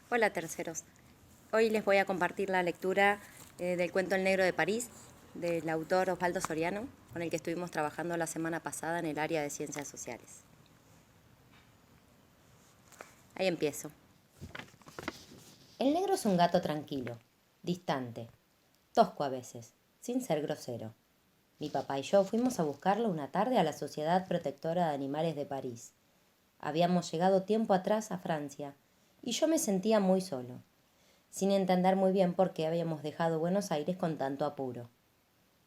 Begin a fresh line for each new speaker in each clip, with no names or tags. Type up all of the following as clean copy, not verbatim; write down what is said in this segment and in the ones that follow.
Hola terceros, hoy les voy a compartir la lectura del cuento El Negro de París del autor Osvaldo Soriano, con el que estuvimos trabajando la semana pasada en el área de ciencias sociales. Ahí empiezo. El negro es un gato tranquilo, distante, tosco a veces, sin ser grosero. Mi papá y yo fuimos a buscarlo una tarde a la Sociedad Protectora de Animales de París. Habíamos llegado tiempo atrás a Francia y yo me sentía muy solo, sin entender muy bien por qué habíamos dejado Buenos Aires con tanto apuro.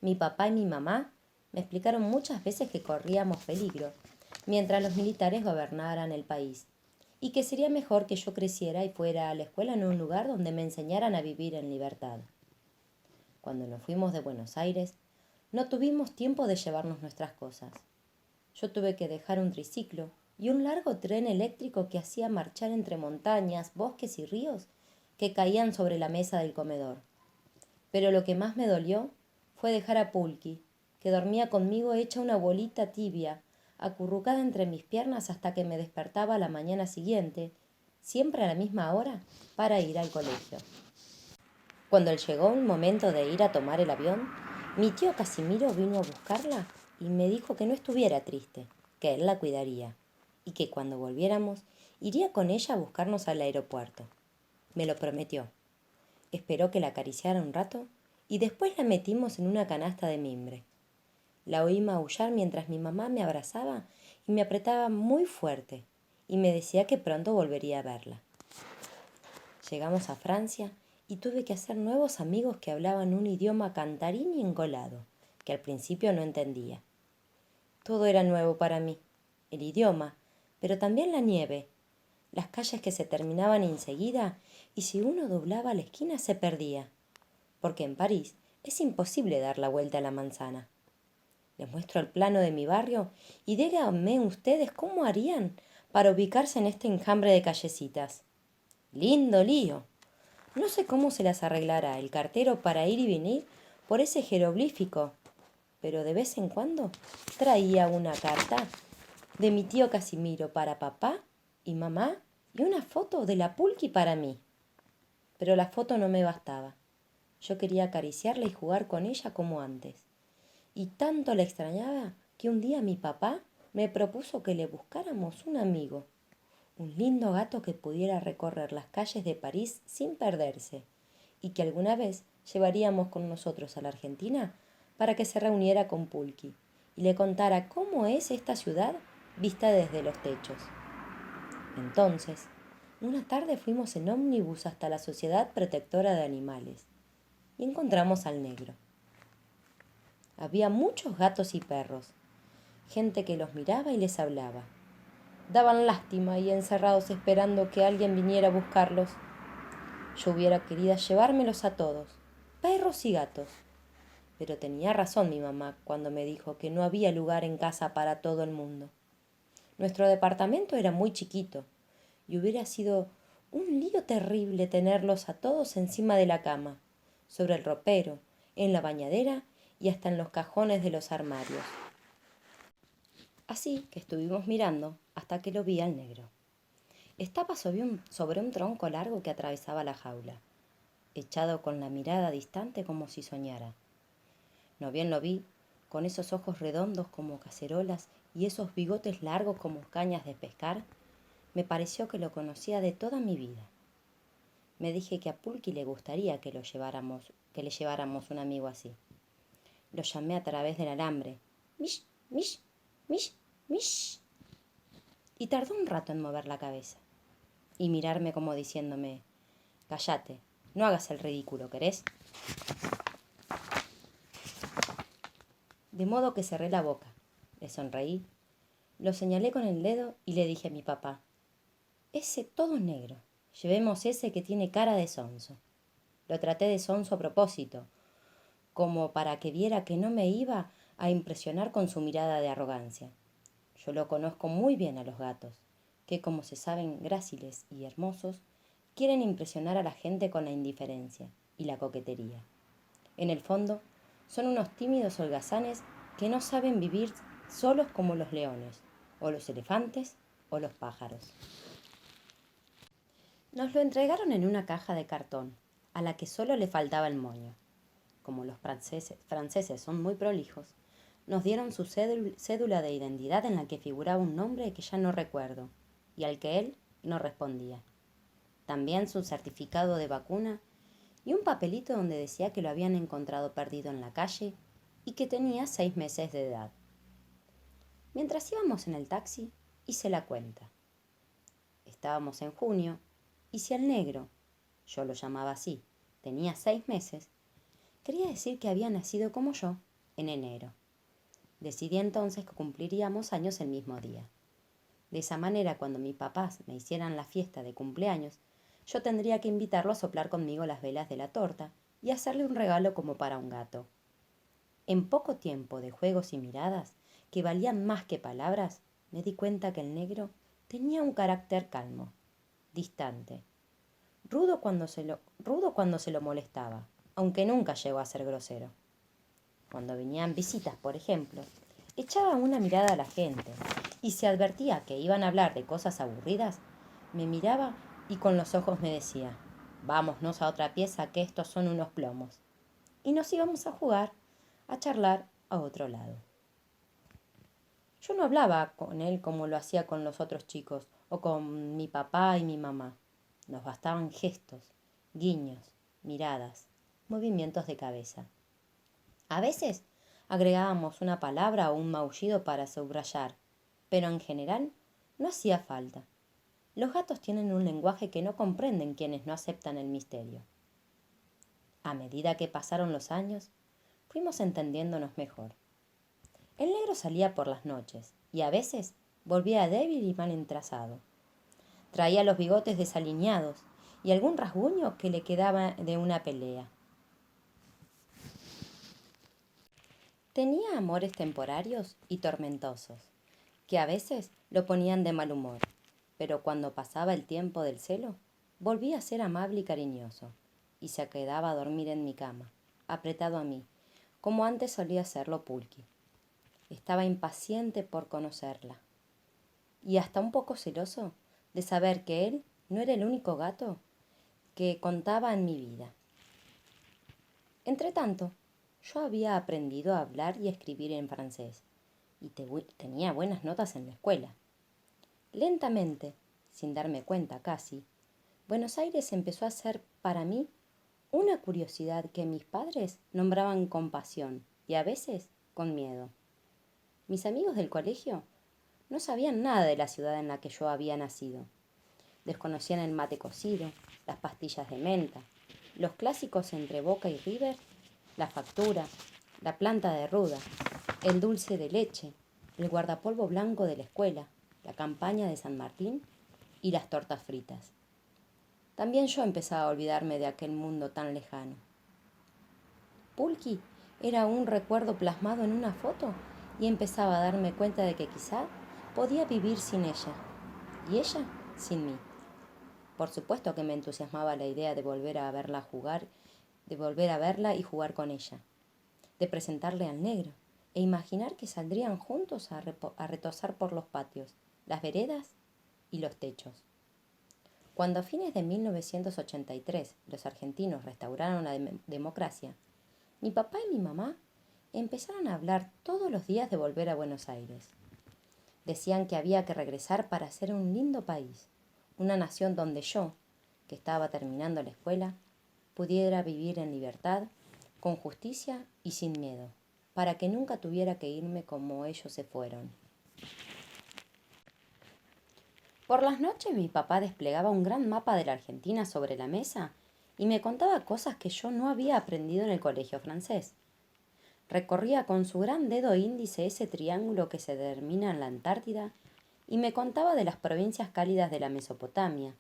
Mi papá y mi mamá me explicaron muchas veces que corríamos peligro mientras los militares gobernaran el país y que sería mejor que yo creciera y fuera a la escuela en un lugar donde me enseñaran a vivir en libertad. Cuando nos fuimos de Buenos Aires, no tuvimos tiempo de llevarnos nuestras cosas. Yo tuve que dejar un triciclo y un largo tren eléctrico que hacía marchar entre montañas, bosques y ríos que caían sobre la mesa del comedor. Pero lo que más me dolió fue dejar a Pulqui, que dormía conmigo hecha una bolita tibia, acurrucada entre mis piernas hasta que me despertaba a la mañana siguiente, siempre a la misma hora, para ir al colegio. Cuando llegó el momento de ir a tomar el avión, mi tío Casimiro vino a buscarla y me dijo que no estuviera triste, que él la cuidaría, y que cuando volviéramos iría con ella a buscarnos al aeropuerto. Me lo prometió. Esperó que la acariciara un rato y después la metimos en una canasta de mimbre. La oí maullar mientras mi mamá me abrazaba y me apretaba muy fuerte y me decía que pronto volvería a verla. Llegamos a Francia y tuve que hacer nuevos amigos que hablaban un idioma cantarín y engolado, que al principio no entendía. Todo era nuevo para mí, el idioma, pero también la nieve, las calles que se terminaban enseguida y si uno doblaba la esquina se perdía, porque en París es imposible dar la vuelta a la manzana. Les muestro el plano de mi barrio y díganme ustedes cómo harían para ubicarse en este enjambre de callecitas. Lindo lío. No sé cómo se las arreglará el cartero para ir y venir por ese jeroglífico, pero de vez en cuando traía una carta de mi tío Casimiro para papá y mamá y una foto de la Pulqui para mí. Pero la foto no me bastaba. Yo quería acariciarla y jugar con ella como antes. Y tanto la extrañaba que un día mi papá me propuso que le buscáramos un amigo, un lindo gato que pudiera recorrer las calles de París sin perderse y que alguna vez llevaríamos con nosotros a la Argentina para que se reuniera con Pulqui y le contara cómo es esta ciudad vista desde los techos. Entonces, una tarde fuimos en ómnibus hasta la Sociedad Protectora de Animales y encontramos al negro. Había muchos gatos y perros, gente que los miraba y les hablaba. Daban lástima y encerrados esperando que alguien viniera a buscarlos. Yo hubiera querido llevármelos a todos, perros y gatos. Pero tenía razón mi mamá cuando me dijo que no había lugar en casa para todo el mundo. Nuestro departamento era muy chiquito y hubiera sido un lío terrible tenerlos a todos encima de la cama, sobre el ropero, en la bañadera y hasta en los cajones de los armarios. Así que estuvimos mirando hasta que lo vi al negro. Estaba sobre un tronco largo que atravesaba la jaula, echado con la mirada distante como si soñara. No bien lo vi, con esos ojos redondos como cacerolas y esos bigotes largos como cañas de pescar, me pareció que lo conocía de toda mi vida. Me dije que a Pulqui le gustaría que le lleváramos un amigo así. Lo llamé a través del alambre. Mish, mish, mish, mish. Y tardó un rato en mover la cabeza y mirarme como diciéndome, cállate, no hagas el ridículo, ¿querés? De modo que cerré la boca, le sonreí, lo señalé con el dedo y le dije a mi papá, ese todo es negro, llevemos ese que tiene cara de sonso. Lo traté de sonso a propósito, como para que viera que no me iba a impresionar con su mirada de arrogancia. Yo lo conozco muy bien a los gatos, que como se saben gráciles y hermosos, quieren impresionar a la gente con la indiferencia y la coquetería. En el fondo, son unos tímidos holgazanes que no saben vivir solos como los leones, o los elefantes, o los pájaros. Nos lo entregaron en una caja de cartón, a la que solo le faltaba el moño. Como los franceses son muy prolijos, nos dieron su cédula de identidad en la que figuraba un nombre que ya no recuerdo y al que él no respondía. También su certificado de vacuna y un papelito donde decía que lo habían encontrado perdido en la calle y que tenía 6 meses de edad. Mientras íbamos en el taxi, hice la cuenta. Estábamos en junio y si el negro, yo lo llamaba así, tenía 6 meses, quería decir que había nacido como yo en enero. Decidí entonces que cumpliríamos años el mismo día. De esa manera, cuando mis papás me hicieran la fiesta de cumpleaños, yo tendría que invitarlo a soplar conmigo las velas de la torta y hacerle un regalo como para un gato. En poco tiempo de juegos y miradas, que valían más que palabras, me di cuenta que el negro tenía un carácter calmo, distante, rudo cuando se lo molestaba, aunque nunca llegó a ser grosero. Cuando venían visitas, por ejemplo, echaba una mirada a la gente y si advertía que iban a hablar de cosas aburridas, me miraba y con los ojos me decía, vámonos a otra pieza que estos son unos plomos. Y nos íbamos a jugar, a charlar a otro lado. Yo no hablaba con él como lo hacía con los otros chicos o con mi papá y mi mamá. Nos bastaban gestos, guiños, miradas, movimientos de cabeza. A veces agregábamos una palabra o un maullido para subrayar, pero en general no hacía falta. Los gatos tienen un lenguaje que no comprenden quienes no aceptan el misterio. A medida que pasaron los años, fuimos entendiéndonos mejor. El negro salía por las noches y a veces volvía débil y mal entrasado. Traía los bigotes desaliñados y algún rasguño que le quedaba de una pelea. Tenía amores temporarios y tormentosos, que a veces lo ponían de mal humor, pero cuando pasaba el tiempo del celo, volvía a ser amable y cariñoso, y se quedaba a dormir en mi cama, apretado a mí, como antes solía hacerlo Pulqui. Estaba impaciente por conocerla, y hasta un poco celoso de saber que él no era el único gato que contaba en mi vida. Entretanto, yo había aprendido a hablar y escribir en francés, y tenía buenas notas en la escuela. Lentamente, sin darme cuenta casi, Buenos Aires empezó a ser para mí una curiosidad que mis padres nombraban con pasión y a veces con miedo. Mis amigos del colegio no sabían nada de la ciudad en la que yo había nacido. Desconocían el mate cocido, las pastillas de menta, los clásicos entre Boca y River, la factura, la planta de ruda, el dulce de leche, el guardapolvo blanco de la escuela, la campaña de San Martín y las tortas fritas. También yo empezaba a olvidarme de aquel mundo tan lejano. Pulqui era un recuerdo plasmado en una foto y empezaba a darme cuenta de que quizá podía vivir sin ella y ella sin mí. Por supuesto que me entusiasmaba la idea de volver a verla jugar, de volver a verla y jugar con ella, de presentarle al negro e imaginar que saldrían juntos a retozar por los patios, las veredas y los techos. Cuando a fines de 1983 los argentinos restauraron la democracia, mi papá y mi mamá empezaron a hablar todos los días de volver a Buenos Aires. Decían que había que regresar para hacer un lindo país, una nación donde yo, que estaba terminando la escuela, pudiera vivir en libertad, con justicia y sin miedo, para que nunca tuviera que irme como ellos se fueron. Por las noches mi papá desplegaba un gran mapa de la Argentina sobre la mesa y me contaba cosas que yo no había aprendido en el colegio francés. Recorría con su gran dedo índice ese triángulo que se termina en la Antártida y me contaba de las provincias cálidas de la Mesopotamia,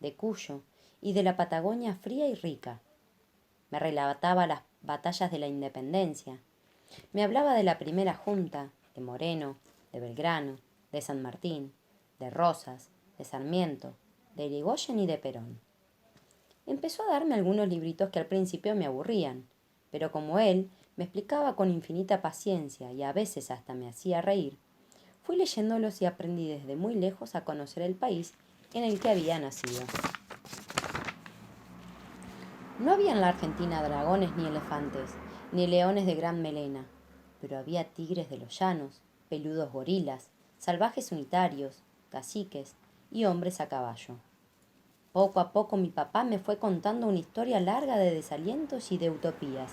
de Cuyo y de la Patagonia fría y rica. Me relataba las batallas de la Independencia. Me hablaba de la primera Junta, de Moreno, de Belgrano, de San Martín, de Rosas, de Sarmiento, de Irigoyen y de Perón. Empezó a darme algunos libritos que al principio me aburrían, pero como él me explicaba con infinita paciencia y a veces hasta me hacía reír, fui leyéndolos y aprendí desde muy lejos a conocer el país en el que había nacido. No había en la Argentina dragones ni elefantes, ni leones de gran melena, pero había tigres de los llanos, peludos gorilas, salvajes unitarios, caciques y hombres a caballo. Poco a poco mi papá me fue contando una historia larga de desalientos y de utopías,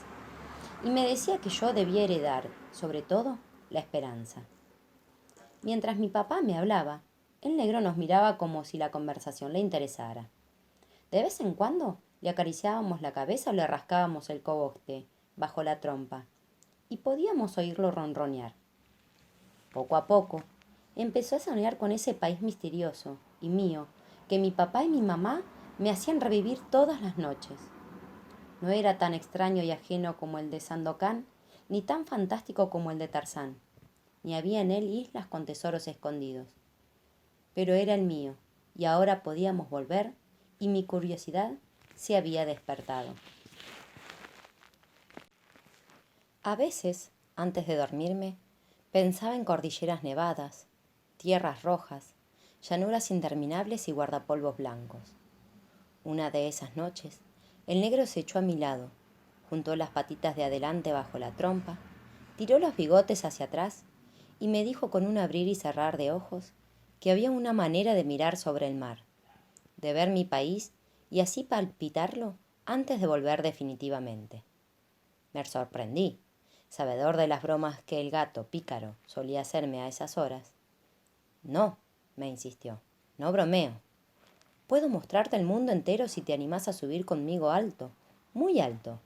y me decía que yo debía heredar, sobre todo, la esperanza. Mientras mi papá me hablaba, el negro nos miraba como si la conversación le interesara. De vez en cuando le acariciábamos la cabeza o le rascábamos el cogote bajo la trompa, y podíamos oírlo ronronear. Poco a poco, empezó a soñar con ese país misterioso y mío que mi papá y mi mamá me hacían revivir todas las noches. No era tan extraño y ajeno como el de Sandokan, ni tan fantástico como el de Tarzán, ni había en él islas con tesoros escondidos. Pero era el mío, y ahora podíamos volver, y mi curiosidad se había despertado. A veces, antes de dormirme, pensaba en cordilleras nevadas, tierras rojas, llanuras interminables y guardapolvos blancos. Una de esas noches, el negro se echó a mi lado, juntó las patitas de adelante bajo la trompa, tiró los bigotes hacia atrás y me dijo con un abrir y cerrar de ojos que había una manera de mirar sobre el mar, de ver mi país y así palpitarlo antes de volver definitivamente. Me sorprendí, sabedor de las bromas que el gato pícaro solía hacerme a esas horas. No, me insistió, no bromeo. Puedo mostrarte el mundo entero si te animás a subir conmigo alto, muy alto.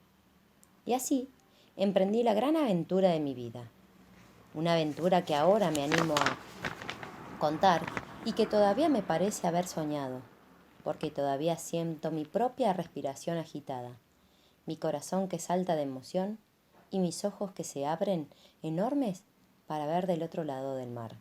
Y así emprendí la gran aventura de mi vida. Una aventura que ahora me animo a contar y que todavía me parece haber soñado, porque todavía siento mi propia respiración agitada, mi corazón que salta de emoción y mis ojos que se abren enormes para ver del otro lado del mar.